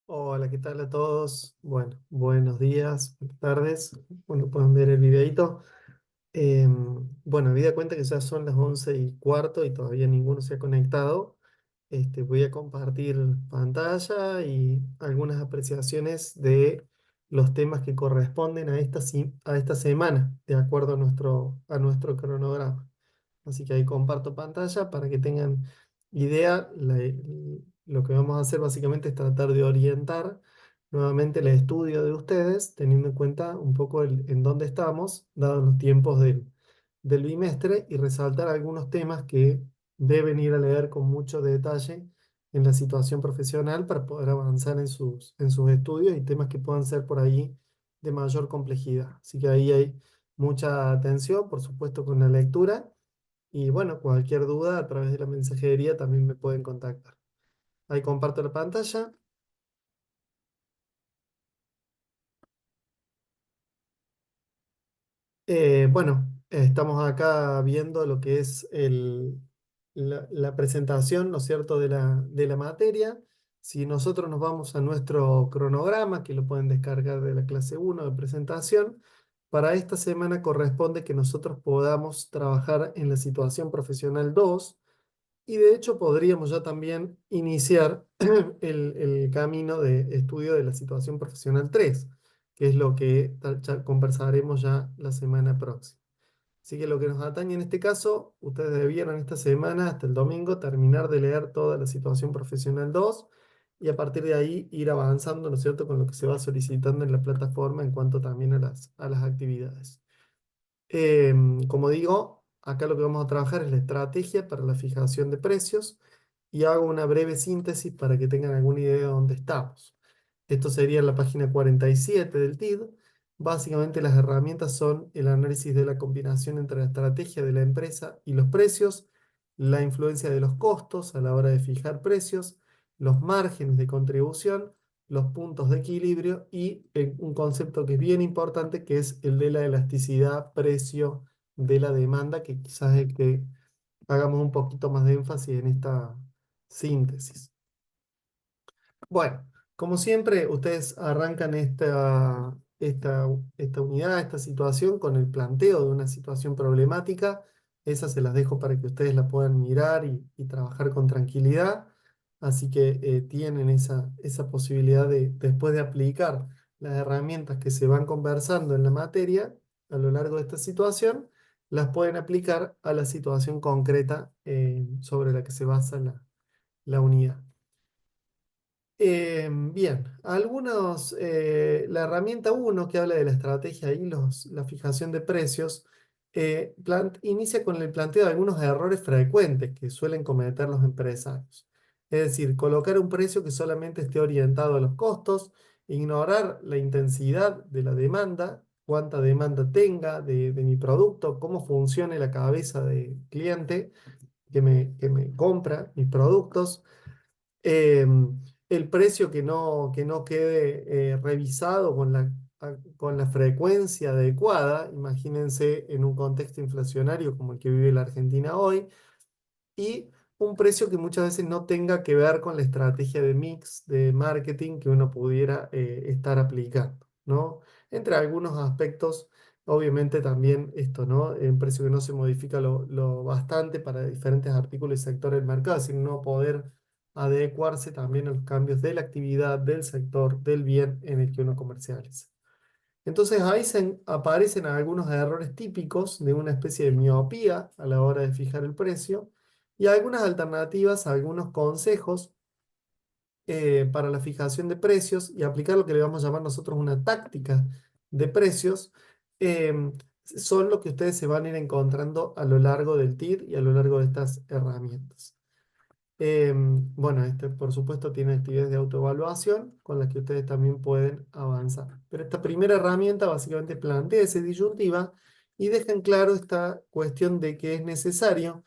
Hola, ¿qué tal a todos? Bueno, buenos días, buenas tardes. Bueno, pueden ver el videito. Bueno, habida cuenta que ya son las 11:15 y todavía ninguno se ha conectado. Voy a compartir pantalla y algunas apreciaciones de los temas que corresponden a esta semana, de acuerdo a nuestro cronograma. Así que ahí comparto pantalla para que tengan idea. Lo que vamos a hacer básicamente es tratar de orientar nuevamente el estudio de ustedes, teniendo en cuenta un poco en dónde estamos, dados los tiempos del bimestre, y resaltar algunos temas que deben ir a leer con mucho detalle en la situación profesional para poder avanzar en sus estudios y temas que puedan ser por ahí de mayor complejidad. Así que ahí hay mucha atención, por supuesto, con la lectura. Y bueno, cualquier duda a través de la mensajería también me pueden contactar. Ahí comparto la pantalla. Bueno, estamos acá viendo lo que es la presentación, ¿no es cierto?, de la materia. Si nosotros nos vamos a nuestro cronograma, que lo pueden descargar de la clase 1 de presentación, para esta semana corresponde que nosotros podamos trabajar en la situación profesional 2. Y de hecho podríamos ya también iniciar el camino de estudio de la situación profesional 3, que es lo que ya conversaremos ya la semana próxima. Así que lo que nos atañe en este caso, ustedes debieron esta semana hasta el domingo terminar de leer toda la situación profesional 2 y a partir de ahí ir avanzando, ¿no es cierto?, con lo que se va solicitando en la plataforma en cuanto también a las actividades. Como digo, acá lo que vamos a trabajar es la estrategia para la fijación de precios y hago una breve síntesis para que tengan alguna idea de dónde estamos. Esto sería la página 47 del TID. Básicamente las herramientas son el análisis de la combinación entre la estrategia de la empresa y los precios, la influencia de los costos a la hora de fijar precios, los márgenes de contribución, los puntos de equilibrio y un concepto que es bien importante, que es el de la elasticidad precio de la demanda, que quizás es el que hagamos un poquito más de énfasis en esta síntesis. Bueno, como siempre, ustedes arrancan esta unidad, esta situación con el planteo de una situación problemática. Esas se las dejo para que ustedes la puedan mirar y trabajar con tranquilidad. Así que tienen esa posibilidad de, después de aplicar las herramientas que se van conversando en la materia a lo largo de esta situación, las pueden aplicar a la situación concreta sobre la que se basa la unidad. Bien, la herramienta uno que habla de la estrategia y la fijación de precios, inicia con el planteo de algunos errores frecuentes que suelen cometer los empresarios. Es decir, colocar un precio que solamente esté orientado a los costos, ignorar la intensidad de la demanda, cuánta demanda tenga de mi producto, cómo funcione la cabeza del cliente que me compra mis productos, eh, el precio que no quede revisado con la frecuencia adecuada. Imagínense en un contexto inflacionario como el que vive la Argentina hoy, y un precio que muchas veces no tenga que ver con la estrategia de mix, de marketing que uno pudiera estar aplicando, ¿no? Entre algunos aspectos, obviamente también esto, ¿no? Un precio que no se modifica lo bastante para diferentes artículos y sectores del mercado, sino no poder adecuarse también a los cambios de la actividad, del sector, del bien en el que uno comercializa. Entonces ahí aparecen algunos errores típicos de una especie de miopía a la hora de fijar el precio y algunas alternativas, algunos consejos para la fijación de precios y aplicar lo que le vamos a llamar nosotros una táctica de precios. Son lo que ustedes se van a ir encontrando a lo largo del TIR y a lo largo de estas herramientas. Bueno, por supuesto tiene actividades de autoevaluación con las que ustedes también pueden avanzar. Pero esta primera herramienta básicamente plantea esa disyuntiva y deja en claro esta cuestión de que es necesario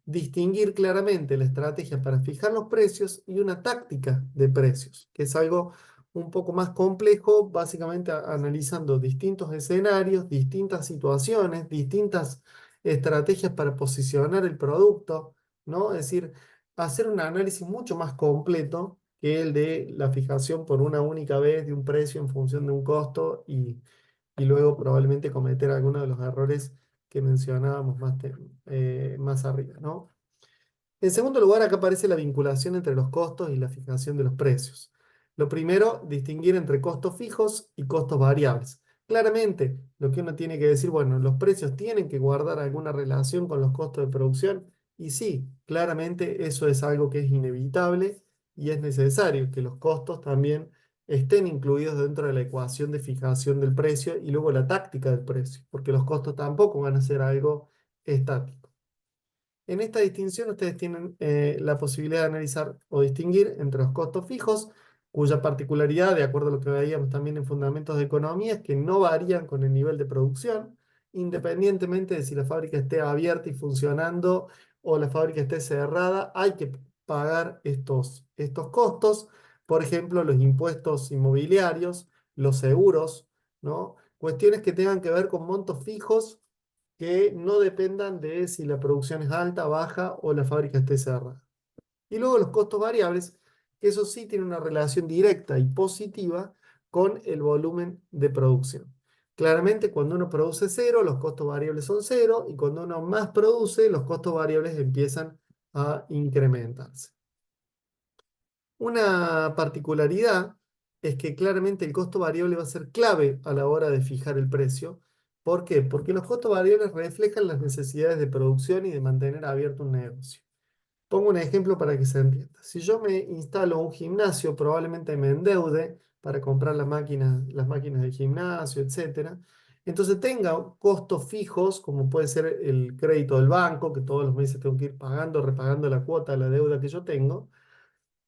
distinguir claramente la estrategia para fijar los precios y una táctica de precios, que es algo un poco más complejo, básicamente analizando distintos escenarios, distintas situaciones, distintas estrategias para posicionar el producto, ¿no? Es decir, hacer un análisis mucho más completo que el de la fijación por una única vez de un precio en función de un costo y luego probablemente cometer algunos de los errores que mencionábamos más arriba, ¿no? En segundo lugar, acá aparece la vinculación entre los costos y la fijación de los precios. Lo primero, distinguir entre costos fijos y costos variables. Claramente, lo que uno tiene que decir, bueno, los precios tienen que guardar alguna relación con los costos de producción y sí, claramente eso es algo que es inevitable y es necesario que los costos también estén incluidos dentro de la ecuación de fijación del precio y luego la táctica del precio, porque los costos tampoco van a ser algo estático. En esta distinción ustedes tienen la posibilidad de analizar o distinguir entre los costos fijos, cuya particularidad, de acuerdo a lo que veíamos también en Fundamentos de Economía, es que no varían con el nivel de producción, independientemente de si la fábrica esté abierta y funcionando o la fábrica esté cerrada, hay que pagar estos costos, por ejemplo, los impuestos inmobiliarios, los seguros, ¿no? Cuestiones que tengan que ver con montos fijos que no dependan de si la producción es alta, baja o la fábrica esté cerrada. Y luego los costos variables, que eso sí tiene una relación directa y positiva con el volumen de producción. Claramente, cuando uno produce cero, los costos variables son cero, y cuando uno más produce, los costos variables empiezan a incrementarse. Una particularidad es que claramente el costo variable va a ser clave a la hora de fijar el precio. ¿Por qué? Porque los costos variables reflejan las necesidades de producción y de mantener abierto un negocio. Pongo un ejemplo para que se entienda. Si yo me instalo un gimnasio, probablemente me endeude para comprar las máquinas del gimnasio, etcétera. Entonces tenga costos fijos, como puede ser el crédito del banco, que todos los meses tengo que ir pagando, repagando la cuota de la deuda que yo tengo.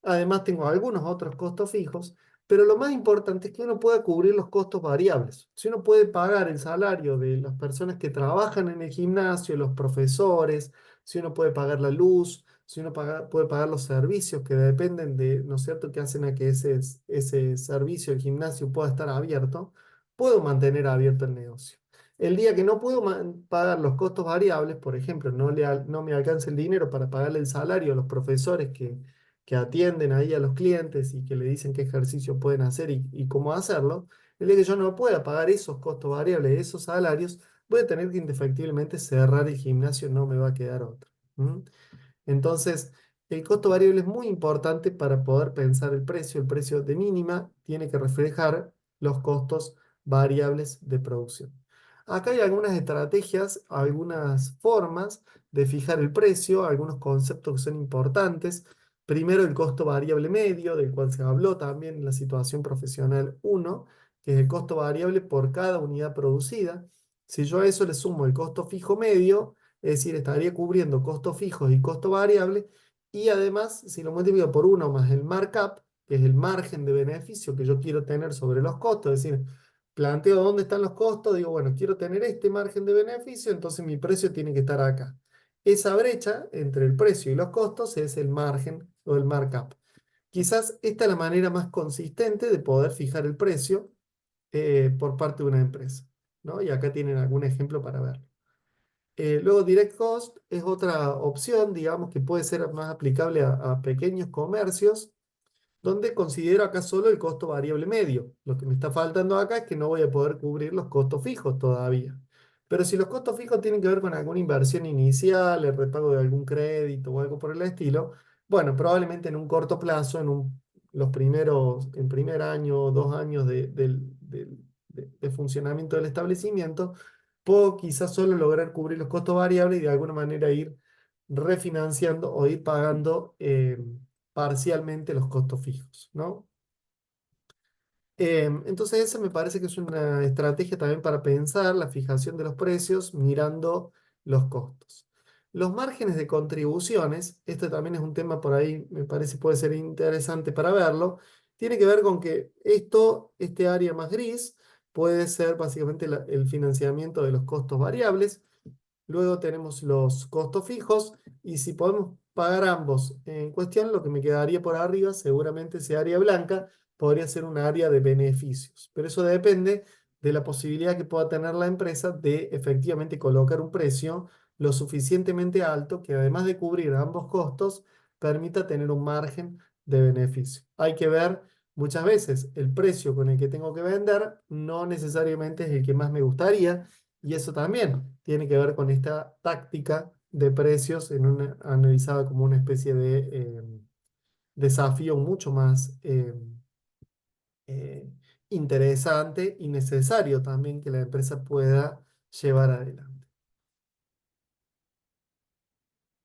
Además, tengo algunos otros costos fijos, pero lo más importante es que uno pueda cubrir los costos variables. Si uno puede pagar el salario de las personas que trabajan en el gimnasio, los profesores, si uno puede pagar la luz, si uno puede pagar los servicios que dependen de, ¿no es cierto?, que hacen a que ese servicio, el gimnasio, pueda estar abierto, puedo mantener abierto el negocio. El día que no puedo pagar los costos variables, por ejemplo, no me alcanza el dinero para pagarle el salario a los profesores que atienden ahí a los clientes y que le dicen qué ejercicio pueden hacer y cómo hacerlo, el día que yo no pueda pagar esos costos variables, esos salarios, voy a tener que indefectiblemente cerrar el gimnasio, no me va a quedar otro. ¿Mm? Entonces, el costo variable es muy importante para poder pensar el precio. El precio de mínima tiene que reflejar los costos variables de producción. Acá hay algunas estrategias, algunas formas de fijar el precio, algunos conceptos que son importantes. Primero, el costo variable medio, del cual se habló también en la situación profesional 1, que es el costo variable por cada unidad producida. Si yo a eso le sumo el costo fijo medio, es decir, estaría cubriendo costos fijos y costo variable, y además, si lo multiplico por uno más el markup, que es el margen de beneficio que yo quiero tener sobre los costos, es decir, planteo dónde están los costos, digo, bueno, quiero tener este margen de beneficio, entonces mi precio tiene que estar acá. Esa brecha entre el precio y los costos es el margen o el markup. Quizás esta es la manera más consistente de poder fijar el precio por parte de una empresa, ¿no? Y acá tienen algún ejemplo para verlo. Luego, Direct Cost es otra opción, digamos, que puede ser más aplicable a pequeños comercios, donde considero acá solo el costo variable medio. Lo que me está faltando acá es que no voy a poder cubrir los costos fijos todavía. Pero si los costos fijos tienen que ver con alguna inversión inicial, el repago de algún crédito o algo por el estilo, bueno, probablemente en un corto plazo, en primer año, 2 años de funcionamiento del establecimiento, puedo quizás solo lograr cubrir los costos variables y de alguna manera ir refinanciando o ir pagando parcialmente los costos fijos, ¿no? Entonces esa me parece que es una estrategia también para pensar la fijación de los precios mirando los costos. Los márgenes de contribuciones, este también es un tema por ahí, me parece puede ser interesante para verlo, tiene que ver con que este área más gris, puede ser básicamente el financiamiento de los costos variables. Luego tenemos los costos fijos y si podemos pagar ambos en cuestión, lo que me quedaría por arriba, seguramente ese área blanca, podría ser un área de beneficios. Pero eso depende de la posibilidad que pueda tener la empresa de efectivamente colocar un precio lo suficientemente alto que además de cubrir ambos costos, permita tener un margen de beneficio. Hay que ver muchas veces el precio con el que tengo que vender no necesariamente es el que más me gustaría y eso también tiene que ver con esta táctica de precios analizada como una especie de desafío mucho más eh, interesante y necesario también que la empresa pueda llevar adelante.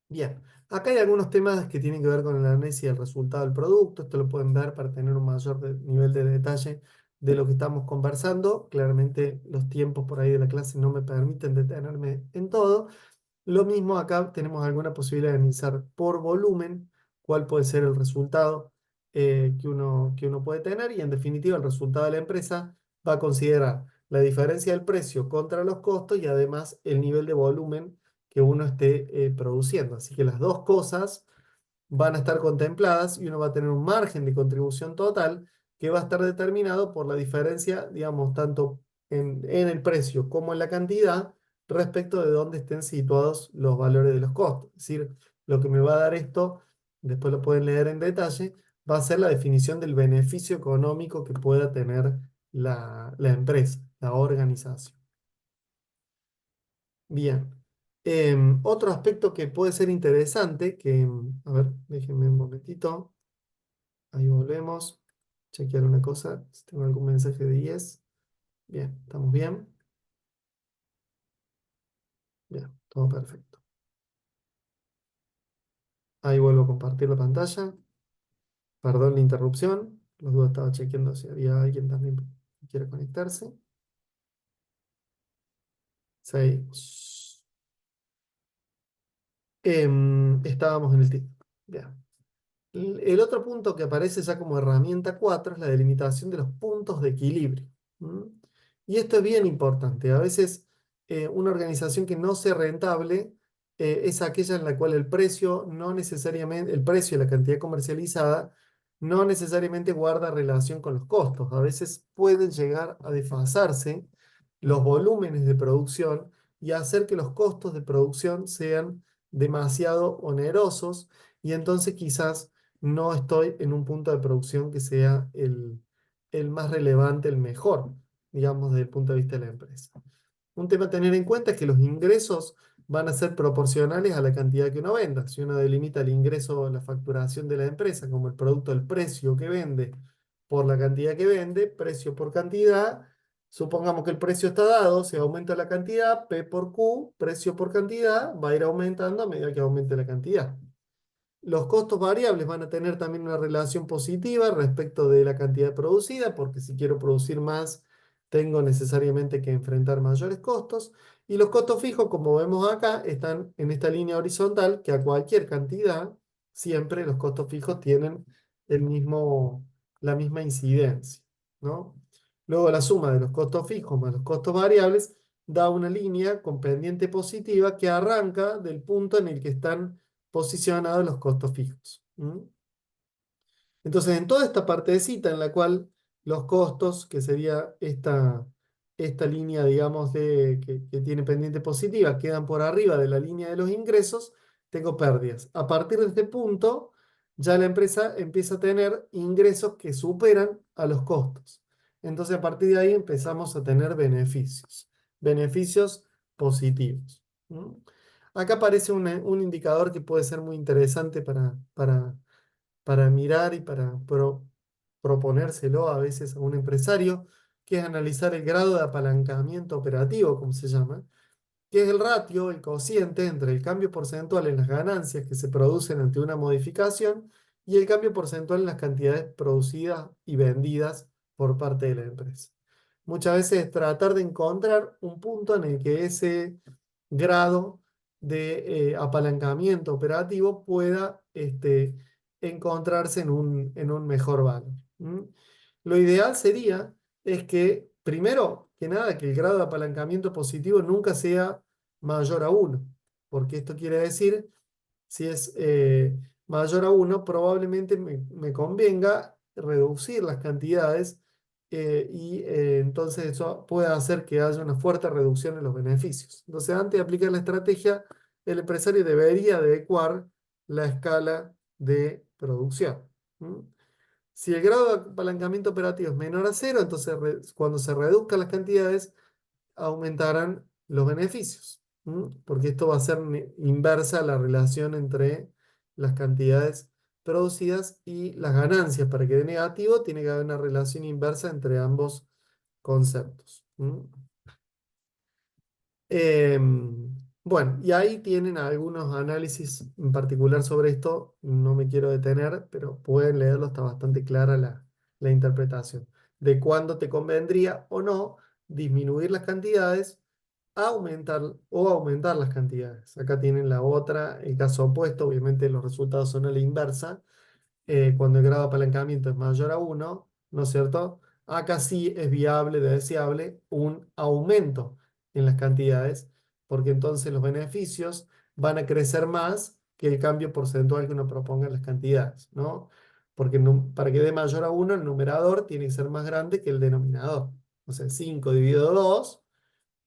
Bien, acá hay algunos temas que tienen que ver con el análisis del resultado del producto. Esto lo pueden ver para tener un mayor nivel de detalle de lo que estamos conversando. Claramente los tiempos por ahí de la clase no me permiten detenerme en todo. Lo mismo acá tenemos alguna posibilidad de analizar por volumen cuál puede ser el resultado que uno puede tener y en definitiva el resultado de la empresa va a considerar la diferencia del precio contra los costos y además el nivel de volumen que uno esté produciendo. Así que las dos cosas van a estar contempladas y uno va a tener un margen de contribución total que va a estar determinado por la diferencia, digamos, tanto en el precio como en la cantidad respecto de dónde estén situados los valores de los costos. Es decir, lo que me va a dar esto, después lo pueden leer en detalle, va a ser la definición del beneficio económico que pueda tener la empresa, la organización. Bien. Otro aspecto que puede ser interesante, a ver, déjenme un momentito. Ahí volvemos. Chequear una cosa. Si tengo algún mensaje de yes. Bien, estamos bien. Bien, todo perfecto. Ahí vuelvo a compartir la pantalla. Perdón la interrupción. Los dudas estaba chequeando si había alguien también que quiera conectarse. Seguimos. Estábamos en el título. Bien. El otro punto que aparece ya como herramienta 4 es la delimitación de los puntos de equilibrio. ¿Mm? Y esto es bien importante. A veces una organización que no sea rentable es aquella en la cual el precio no necesariamente, el precio y la cantidad comercializada no necesariamente guarda relación con los costos. A veces pueden llegar a desfasarse los volúmenes de producción y hacer que los costos de producción sean demasiado onerosos y entonces quizás no estoy en un punto de producción que sea el más relevante, el mejor, digamos, desde el punto de vista de la empresa. Un tema a tener en cuenta es que los ingresos van a ser proporcionales a la cantidad que uno venda. Si uno delimita el ingreso, la facturación de la empresa como el producto del precio que vende por la cantidad que vende, precio por cantidad, supongamos que el precio está dado, se aumenta la cantidad, P por Q, precio por cantidad, va a ir aumentando a medida que aumente la cantidad. Los costos variables van a tener también una relación positiva respecto de la cantidad producida, porque si quiero producir más, tengo necesariamente que enfrentar mayores costos. Y los costos fijos, como vemos acá, están en esta línea horizontal, que a cualquier cantidad, siempre los costos fijos tienen la misma incidencia, ¿no? Luego la suma de los costos fijos más los costos variables da una línea con pendiente positiva que arranca del punto en el que están posicionados los costos fijos. ¿Mm? Entonces, en toda esta partecita en la cual los costos, que sería esta línea, digamos, que tiene pendiente positiva, quedan por arriba de la línea de los ingresos, tengo pérdidas. A partir de este punto, ya la empresa empieza a tener ingresos que superan a los costos. Entonces, a partir de ahí empezamos a tener beneficios positivos. ¿Mm? Acá aparece un indicador que puede ser muy interesante para mirar y para proponérselo a veces a un empresario, que es analizar el grado de apalancamiento operativo, como se llama, que es el ratio, el cociente entre el cambio porcentual en las ganancias que se producen ante una modificación y el cambio porcentual en las cantidades producidas y vendidas por parte de la empresa. Muchas veces tratar de encontrar un punto en el que ese grado de apalancamiento operativo pueda encontrarse en un mejor valor. ¿Mm? Lo ideal sería es que, primero que nada, que el grado de apalancamiento positivo nunca sea mayor a 1, porque esto quiere decir, si es mayor a 1, probablemente me convenga reducir las cantidades y entonces eso puede hacer que haya una fuerte reducción en los beneficios. Entonces, antes de aplicar la estrategia, el empresario debería adecuar la escala de producción. ¿Mm? Si el grado de apalancamiento operativo es menor a cero, entonces cuando se reduzcan las cantidades, aumentarán los beneficios. ¿Mm? Porque esto va a ser inversa a la relación entre las cantidades producidas y las ganancias. Para que dé negativo, tiene que haber una relación inversa entre ambos conceptos. ¿Mm? Bueno, y ahí tienen algunos análisis en particular sobre esto. No me quiero detener, pero pueden leerlo, está bastante clara la interpretación de cuándo te convendría o no disminuir las cantidades, aumentar o aumentar las cantidades. Acá tienen la otra, el caso opuesto, obviamente los resultados son a la inversa, cuando el grado de apalancamiento es mayor a uno, ¿no es cierto? Acá sí es viable, deseable, un aumento en las cantidades, porque entonces los beneficios van a crecer más que el cambio porcentual que uno proponga en las cantidades, ¿no? Porque para que dé mayor a uno, el numerador tiene que ser más grande que el denominador. O sea, 5 dividido 2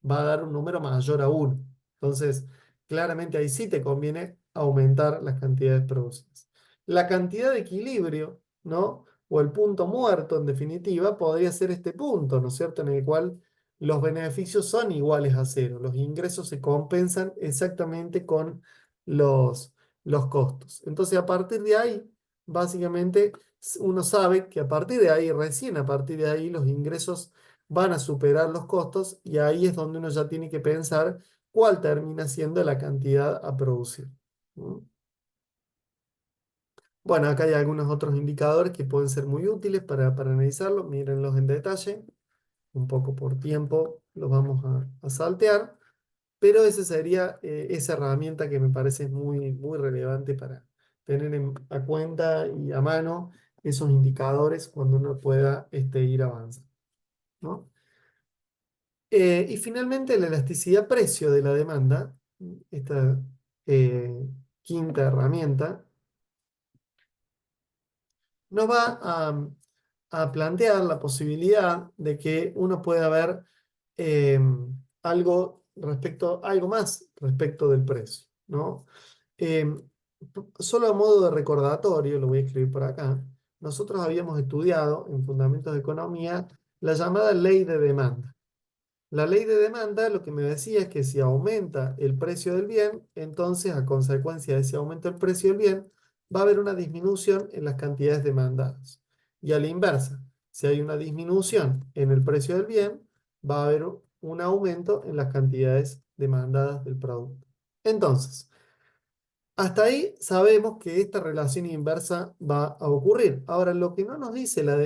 va a dar un número mayor a uno. Entonces, claramente ahí sí te conviene aumentar las cantidades producidas. La cantidad de equilibrio, ¿no? O el punto muerto, en definitiva, podría ser este punto, ¿no es cierto? En el cual los beneficios son iguales a cero. Los ingresos se compensan exactamente con los costos. Entonces, a partir de ahí, básicamente, uno sabe que a partir de ahí, recién a partir de ahí, los ingresos van a superar los costos y ahí es donde uno ya tiene que pensar cuál termina siendo la cantidad a producir. ¿Mm? Bueno, acá hay algunos otros indicadores que pueden ser muy útiles para analizarlo. Mírenlos en detalle. Un poco por tiempo los vamos a saltear, pero esa sería esa herramienta que me parece muy, muy relevante para tener a cuenta y a mano esos indicadores cuando uno pueda ir avanzando, ¿no? Y finalmente la elasticidad precio de la demanda, esta eh, quinta herramienta, nos va a plantear la posibilidad de que uno pueda ver eh, algo más respecto del precio, ¿no? Eh, Solo a modo de recordatorio, lo voy a escribir por acá, nosotros habíamos estudiado en Fundamentos de Economía la llamada ley de demanda. La ley de demanda lo que me decía es que si aumenta el precio del bien, entonces a consecuencia de ese aumento del precio del bien, va a haber una disminución en las cantidades demandadas. Y a la inversa, si hay una disminución en el precio del bien, va a haber un aumento en las cantidades demandadas del producto. Entonces, hasta ahí sabemos que esta relación inversa va a ocurrir. Ahora, lo que no nos dice la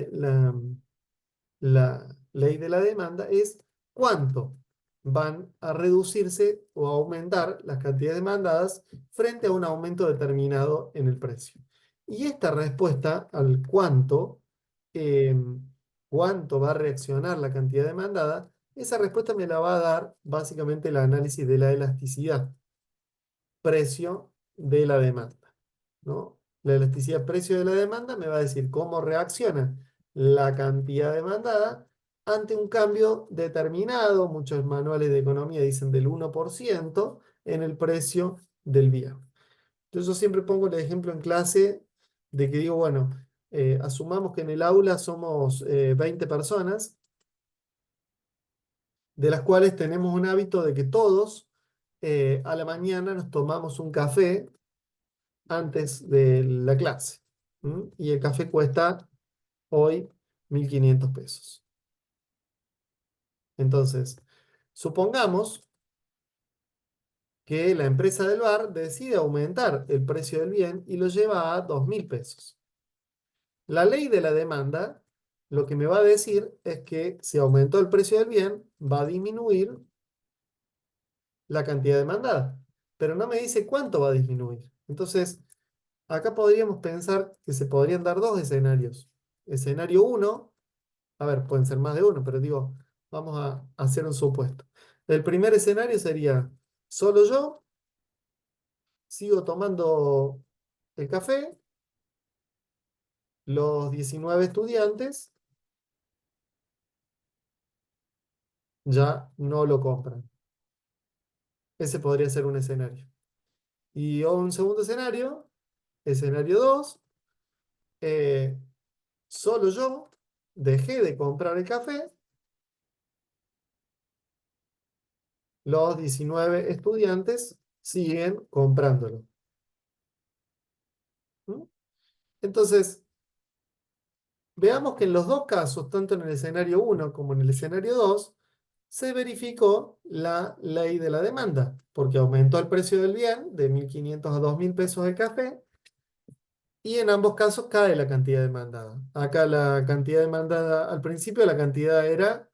ley de la demanda es cuánto van a reducirse o a aumentar las cantidades demandadas frente a un aumento determinado en el precio. Y esta respuesta al eh, cuánto va a reaccionar la cantidad demandada, esa respuesta me la va a dar básicamente el análisis de la elasticidad, precio de la demanda, ¿no? La elasticidad precio de la demanda me va a decir cómo reacciona la cantidad demandada ante un cambio determinado, muchos manuales de economía dicen del 1% en el precio del bien. Entonces yo siempre pongo el ejemplo en clase de que digo, bueno, asumamos que en el aula somos 20 personas, de las cuales tenemos un hábito de que todos a la mañana nos tomamos un café antes de la clase. ¿Mm? Y el café cuesta hoy 1.500 pesos. Entonces, supongamos que la empresa del bar decide aumentar el precio del bien y lo lleva a 2.000 pesos. La ley de la demanda lo que me va a decir es que si aumentó el precio del bien, va a disminuir la cantidad demandada, pero no me dice cuánto va a disminuir. Entonces, acá podríamos pensar que se podrían dar dos escenarios. Escenario uno, a ver, pueden ser más de uno, pero digo, vamos a hacer un supuesto. El primer escenario sería, solo yo sigo tomando el café, los 19 estudiantes ya no lo compran. Ese podría ser un escenario. Y un segundo escenario, escenario 2, eh, solo yo dejé de comprar el café, los 19 estudiantes siguen comprándolo. ¿Mm? Entonces, veamos que en los dos casos, tanto en el escenario uno como en el escenario 2, se verificó la ley de la demanda, porque aumentó el precio del bien de 1.500 a 2.000 pesos el café, y en ambos casos cae la cantidad demandada. Acá la cantidad demandada, al principio la cantidad era,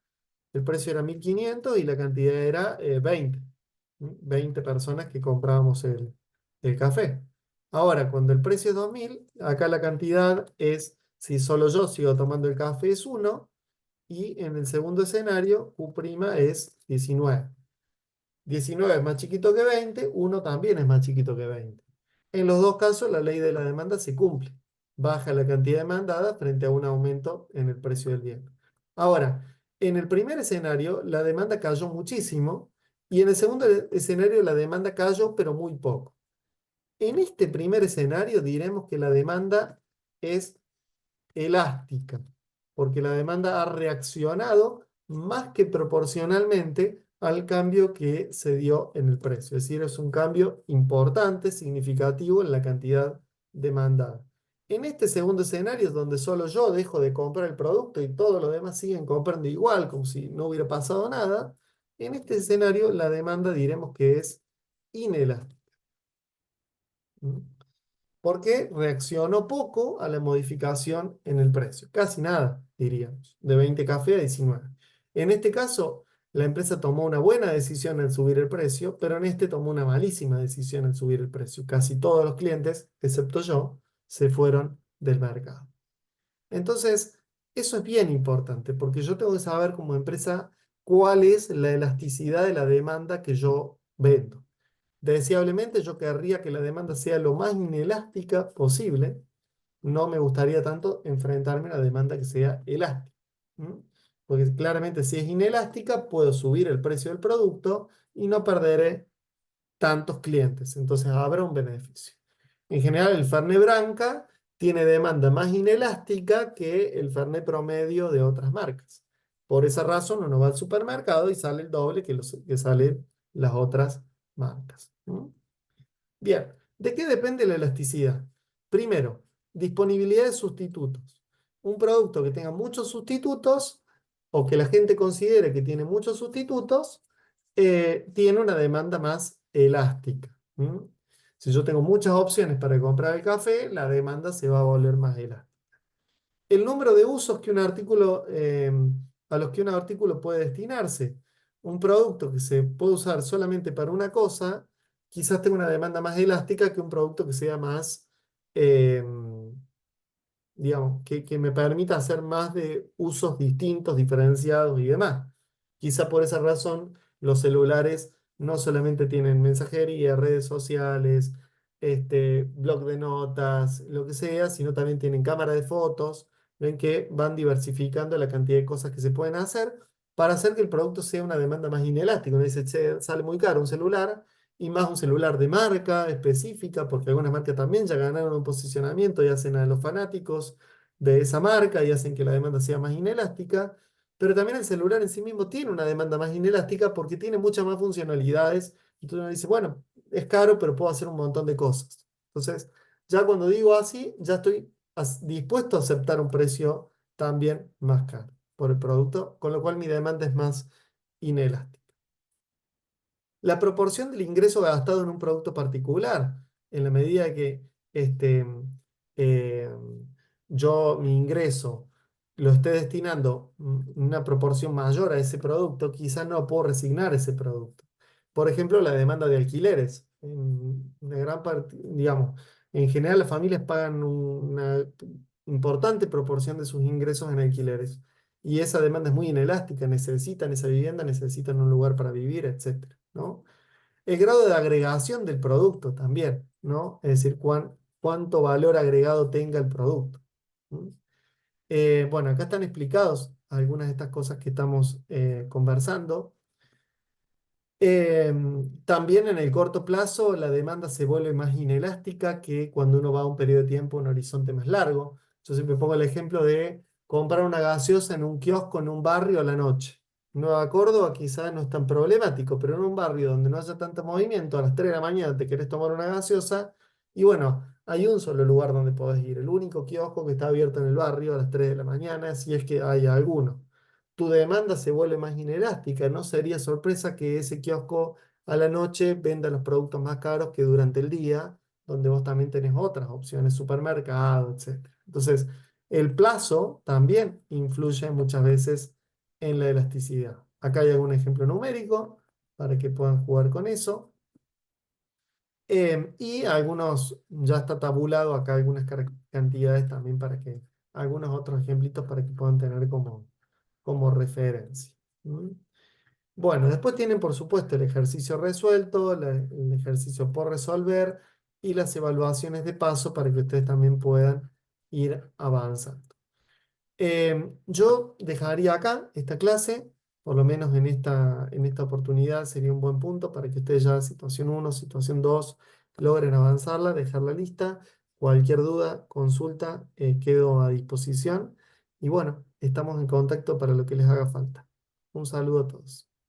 el precio era 1.500 y la cantidad era 20. 20 personas que comprábamos el café. Ahora, cuando el precio es 2.000, acá la cantidad es, si solo yo sigo tomando el café, es uno, y en el segundo escenario, Q' es 19. 19 es más chiquito que 20, uno también es más chiquito que 20. En los dos casos, la ley de la demanda se cumple. Baja la cantidad demandada frente a un aumento en el precio del bien. Ahora, en el primer escenario, la demanda cayó muchísimo y en el segundo escenario, la demanda cayó, pero muy poco. En este primer escenario, diremos que la demanda es elástica, porque la demanda ha reaccionado más que proporcionalmente al cambio que se dio en el precio. Es decir, es un cambio importante, significativo en la cantidad demandada. En este segundo escenario, donde solo yo dejo de comprar el producto y todos los demás siguen comprando igual, como si no hubiera pasado nada, en este escenario la demanda diremos que es inelástica. ¿Mm? Porque reaccionó poco a la modificación en el precio. Casi nada, diríamos, de 20 café a 19. En este caso, la empresa tomó una buena decisión al subir el precio, pero en este tomó una malísima decisión al subir el precio. Casi todos los clientes, excepto yo, se fueron del mercado. Entonces, eso es bien importante, porque yo tengo que saber como empresa cuál es la elasticidad de la demanda que yo vendo. Deseablemente yo querría que la demanda sea lo más inelástica posible. No me gustaría tanto enfrentarme a una demanda que sea elástica. ¿Mm? Porque claramente si es inelástica, puedo subir el precio del producto y no perderé tantos clientes. Entonces habrá un beneficio. En general, el Fernet Branca tiene demanda más inelástica que el Fernet promedio de otras marcas. Por esa razón, uno va al supermercado y sale el doble que salen las otras marcas. ¿Mm? Bien, ¿de qué depende la elasticidad? Primero, disponibilidad de sustitutos. Un producto que tenga muchos sustitutos o que la gente considere que tiene muchos sustitutos, tiene una demanda más elástica. ¿Mm? Si yo tengo muchas opciones para comprar el café, la demanda se va a volver más elástica. El número de usos que un artículo, a los que un artículo puede destinarse. Un producto que se puede usar solamente para una cosa, quizás tenga una demanda más elástica que un producto que sea más, eh, digamos, que me permita hacer más de usos distintos, diferenciados y demás. Quizá por esa razón los celulares no solamente tienen mensajería, redes sociales, blog de notas, lo que sea, sino también tienen cámara de fotos. Ven que van diversificando la cantidad de cosas que se pueden hacer para hacer que el producto sea una demanda más inelástica. Uno dice, "Che, sale muy caro un celular y más un celular de marca específica, porque algunas marcas también ya ganaron un posicionamiento y hacen a los fanáticos de esa marca y hacen que la demanda sea más inelástica, pero también el celular en sí mismo tiene una demanda más inelástica porque tiene muchas más funcionalidades. Entonces uno dice, bueno, es caro, pero puedo hacer un montón de cosas. Entonces, ya cuando digo así, ya estoy dispuesto a aceptar un precio también más caro por el producto, con lo cual mi demanda es más inelástica. La proporción del ingreso gastado en un producto particular, en la medida que este, eh, yo mi ingreso lo esté destinando una proporción mayor a ese producto, quizás no puedo resignar ese producto. Por ejemplo, la demanda de alquileres. En una gran parte, digamos, en general las familias pagan una importante proporción de sus ingresos en alquileres. Y esa demanda es muy inelástica, necesitan esa vivienda, necesitan un lugar para vivir, etcétera, ¿no? El grado de agregación del producto también, ¿no? Es decir, cuánto valor agregado tenga el producto. ¿Mm? Bueno, acá están explicados algunas de estas cosas que estamos conversando. También en el corto plazo la demanda se vuelve más inelástica que cuando uno va a un periodo de tiempo, un horizonte más largo. Yo siempre pongo el ejemplo de comprar una gaseosa en un kiosco en un barrio a la noche. Nueva Córdoba quizás no es tan problemático, pero en un barrio donde no haya tanto movimiento, a las 3 de la mañana te querés tomar una gaseosa, y bueno, hay un solo lugar donde podés ir, el único kiosco que está abierto en el barrio a las 3 de la mañana, si es que hay alguno. Tu demanda se vuelve más inelástica, no sería sorpresa que ese kiosco a la noche venda los productos más caros que durante el día, donde vos también tenés otras opciones, supermercado, etcétera. Entonces, el plazo también influye muchas veces en la elasticidad. Acá hay algún ejemplo numérico para que puedan jugar con eso. Y algunos, ya está tabulado acá algunas cantidades también para que, algunos otros ejemplitos para que puedan tener como referencia. ¿Mm? Bueno, después tienen por supuesto el ejercicio resuelto, el ejercicio por resolver y las evaluaciones de paso para que ustedes también puedan ir avanzando. Yo dejaría acá esta clase, por lo menos en esta oportunidad sería un buen punto para que ustedes ya situación uno, situación 2 logren avanzarla, dejarla lista. Cualquier duda, consulta, quedo a disposición. Y bueno, estamos en contacto para lo que les haga falta. Un saludo a todos.